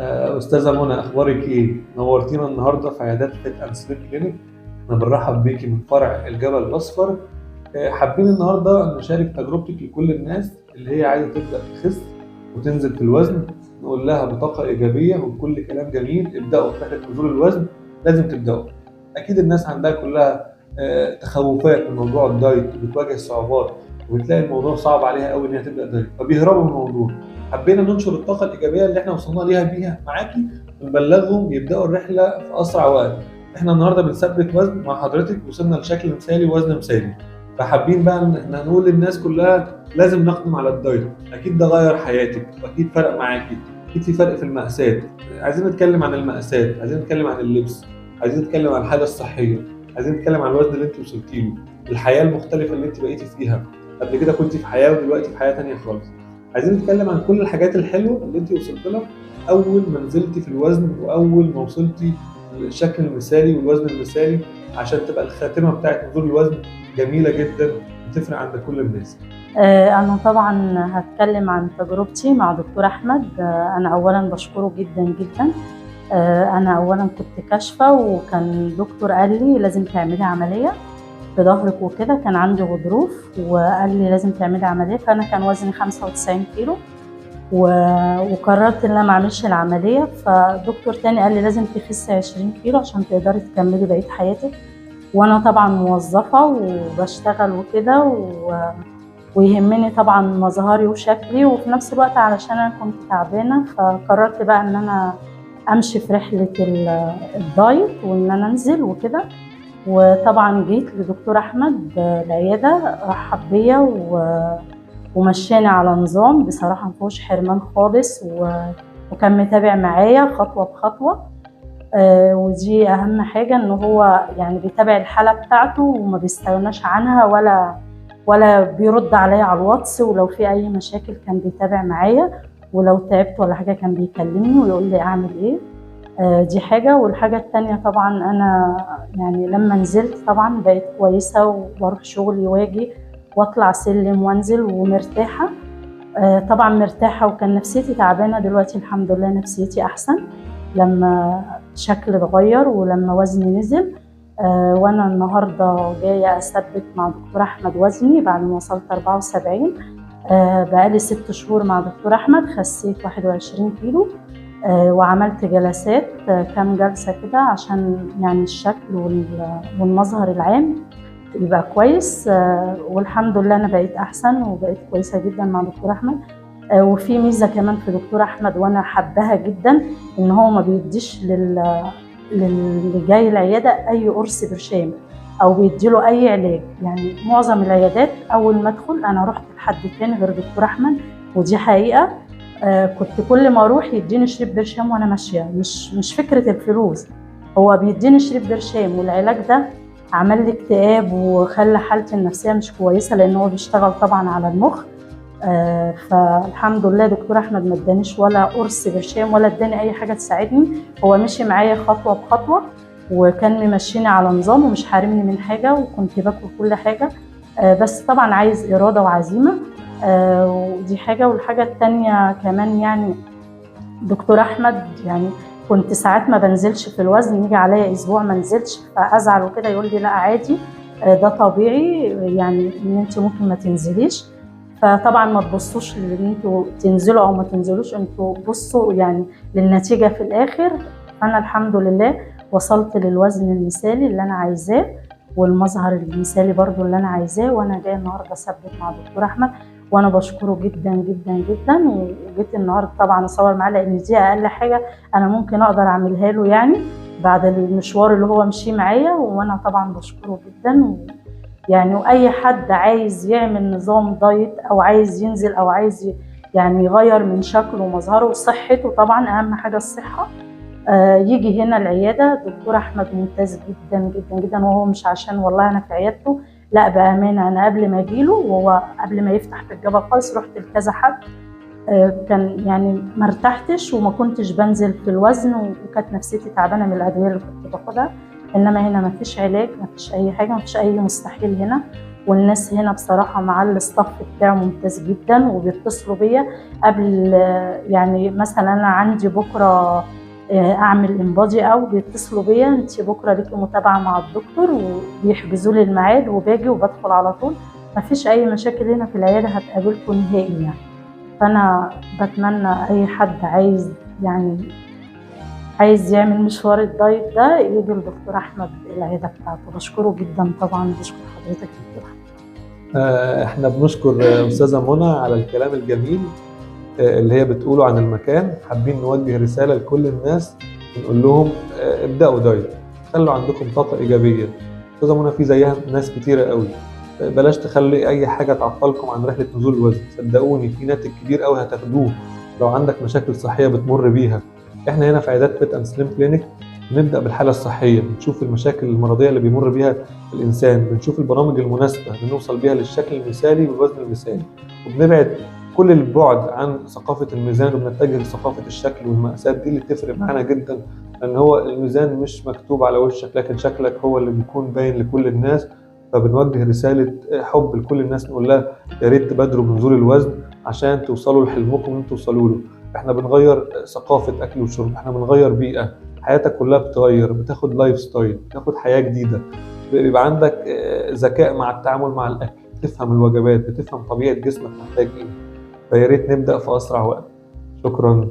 أستاذة منى، أخبارك إيه؟ نورتينا النهاردة في عيادات فيت أند سليب كلينيك. أنا بنرحب بيكي من فرع الجبل الأصفر. حابين النهاردة نشارك تجربتك لكل الناس اللي هي عايزة تبدأ تخس وتنزل في الوزن. نقول لها بطاقة إيجابية وبكل كلام جميل: ابدأوا في رحلة نزول الوزن، لازم تبدأوا. أكيد الناس عندها كلها تخوفات من موضوع الدايت وبتواجه صعوبات وبتلاقي الموضوع صعب عليها قوي إن هي تبدأ دايت فبيهربوا من الموضوع. حبينا ننشر الطاقة الإيجابية اللي احنا وصلنا بيها معاكي ونبلغهم يبدأوا الرحلة في أسرع وقت. احنا النهاردة بنثبت وزن مع حضرتك، وصلنا لشكل مثالي ووزن مثالي، فحابين بقى ان احنا نقول للناس كلها لازم نقدم على الدايت. اكيد ده غير حياتك واكيد فرق معاكي، اكيد في فرق في المقاسات. عايزين نتكلم عن المقاسات، عايزين نتكلم عن اللبس، عايزين نتكلم عن الحالة الصحية، عايزين نتكلم عن الوزن اللي انت وصلتي له، الحياة المختلفة اللي انت بقيتي فيها. قبل كده كنت في حياة ودلوقتي في حياة تانية خالص. عايزين نتكلم عن كل الحاجات الحلوة اللي انت وصلت لها اول ما نزلتي في الوزن واول ما وصلتي للشكل المثالي والوزن المثالي، عشان تبقى الخاتمة بتاعت نزول الوزن جميلة جدا وتفرق عند كل الناس. أنا طبعا هتكلم عن تجربتي مع دكتور أحمد. أنا أولا بشكره جدا جدا. أنا أولا كنت كاشفة وكان دكتور قال لي لازم تعملي عملية في ظهرك وكده، كان عندي غضروف وقال لي لازم تعملي عملية. فأنا كان وزني 95 كيلو وقررت ان انا ما اعملش العمليه. فدكتور تاني قال لي لازم تخسي 20 كيلو عشان تقدري تكملي بقيه حياتك. وانا طبعا موظفه وبشتغل وكده ويهمني طبعا مظهري وشكلي، وفي نفس الوقت علشان انا كنت تعبانه فقررت بقى ان انا امشي في رحله الدايت وان انا انزل وكده. وطبعا جيت لدكتور احمد العياده، رحب بيا ومشاني على نظام بصراحة مفيهوش حرمان خالص، وكان متابع معايا خطوة بخطوة. ودي أهم حاجة، إن هو يعني بيتابع الحالة بتاعته وما بيستغناش عنها ولا بيرد عليا على الواتس، ولو في أي مشاكل كان بيتابع معايا، ولو تعبت ولا حاجة كان بيكلمني ويقول لي أعمل إيه. دي حاجة. والحاجة التانية طبعا أنا يعني لما نزلت طبعا بقيت كويسة وبروح شغلي واجي واطلع سلم وانزل ومرتاحه. طبعا مرتاحه، وكان نفسيتي تعبانه. دلوقتي الحمد لله نفسيتي احسن لما شكلي اتغير ولما وزني نزل. وانا النهارده جايه اثبت مع دكتور احمد وزني بعد ما وصلت 74. بقالي 6 شهور مع دكتور احمد، خسيت 21 كيلو. وعملت جلسات، كام جلسه كده عشان يعني الشكل والمظهر العام يبقى كويس. والحمد لله انا بقيت احسن وبقيت كويسه جدا مع دكتور احمد. وفي ميزه كمان في دكتور احمد وانا حباها جدا، ان هو ما بيديش للي جاي العياده اي قرص برشام او بيديله اي علاج. يعني معظم العيادات اول ما ادخل انا رحت لحد تاني غير دكتور احمد، ودي حقيقه. كنت كل ما اروح يديني شريط برشام وانا ماشيه، مش فكره الفلوس، هو بيديني شريط برشام، والعلاج ده عمل لي اكتئاب وخلى حالتي النفسيه مش كويسه، لان هو بيشتغل طبعا على المخ. فالحمد لله دكتور احمد ما ادانيش ولا قرص برشام ولا اداني اي حاجه تساعدني. هو مشي معايا خطوه بخطوه وكان ممشيني على نظام ومش حارمني من حاجه، وكنت باكل كل حاجه. بس طبعا عايز اراده وعزيمه. ودي حاجه. والحاجه الثانيه كمان يعني دكتور احمد يعني كنت ساعات ما بنزلش في الوزن، يجي عليا اسبوع ما نزلتش فازعل وكده، يقول لي لا عادي ده طبيعي، يعني ان انت ممكن ما تنزليش. فطبعا ما تبصوش لان انتوا تنزلوا او ما تنزلوش، انتوا بصوا يعني للنتيجه في الاخر. انا الحمد لله وصلت للوزن المثالي اللي انا عايزاه والمظهر المثالي برضو اللي انا عايزاه، وانا جايه النهارده اثبت مع دكتور احمد، وانا بشكره جدا جدا جدا. وجيت النهارده طبعا اصور معاه لان دي اقل حاجه انا ممكن اقدر اعملها له يعني بعد المشوار اللي هو مشي معايا، وانا طبعا بشكره جدا. يعني واي حد عايز يعمل نظام دايت او عايز ينزل او عايز يعني يغير من شكله ومظهره وصحته، طبعا اهم حاجه الصحه، يجي هنا العياده. دكتور احمد ممتاز جدا جدا جدا، وهو مش عشان والله انا في عيادته، لا بامانه. انا قبل ما اجيله وهو قبل ما يفتح في الجبل خالص رحت لكذا حد، كان يعني ما ارتحتش وما كنتش بنزل في الوزن، وكانت نفسيتي تعبانه من الادويه اللي كنت باخدها. انما هنا ما فيش علاج، ما فيش اي حاجه، ما فيش اي مستحيل هنا. والناس هنا بصراحة مع الستاف بتاعه ممتاز جدا، وبيتصلوا بيا قبل يعني مثلا أنا عندي بكرة أعمل انبادي، أو بيتصلوا بيا أنت بكرة ليكي متابعة مع الدكتور، وبيحجزوا لي الميعاد وباجي وبدخل على طول. مفيش أي مشاكل هنا في العيادة هتقابلكم نهائي يعني. فأنا بتمنى أي حد عايز يعمل مشوار الدايت ده يجي لدكتور أحمد العيادة بتاعته. بشكره جدا طبعا، بشكر حضرتك دكتور أحمد. احنا بنشكر استاذه منى على الكلام الجميل اللي هي بتقوله عن المكان. حابين نوجه رساله لكل الناس، نقول لهم ابداوا دايت، خلوا عندكم طاقه ايجابيه. استاذه منى في زيها ناس كتيره قوي، بلاش تخلي اي حاجه تعطلكم عن رحله نزول الوزن. صدقوني في ناتج كبير قوي هتاخدوه لو عندك مشاكل صحيه بتمر بيها. احنا هنا في عيادات فيت اند سليم كلينيك بنبدا بالحاله الصحيه، بنشوف المشاكل المرضيه اللي بيمر بيها الانسان، بنشوف البرامج المناسبه اللي نوصل بيها للشكل المثالي والوزن المثالي، وبنبعد كل البعد عن ثقافه الميزان وبنتجه لثقافه الشكل والمقاسات. دي اللي تفرق معانا جدا، لان هو الميزان مش مكتوب على وشك، لكن شكلك هو اللي بيكون باين لكل الناس. فبنوجه رساله حب لكل الناس، نقول لها يا ريت تبادروا بنزول الوزن عشان توصلوا لحلمكم اللي انتوا توصلوا له. احنا بنغير ثقافه اكل وشرب، احنا بنغير بيئه، حياتك كلها بتتغير، بتاخد لايف ستايل، بتاخد حياه جديده، بيبقى عندك ذكاء مع التعامل مع الاكل، بتفهم الوجبات، بتفهم طبيعه جسمك محتاج ايه. فيا ريت نبدا في اسرع وقت. شكرا.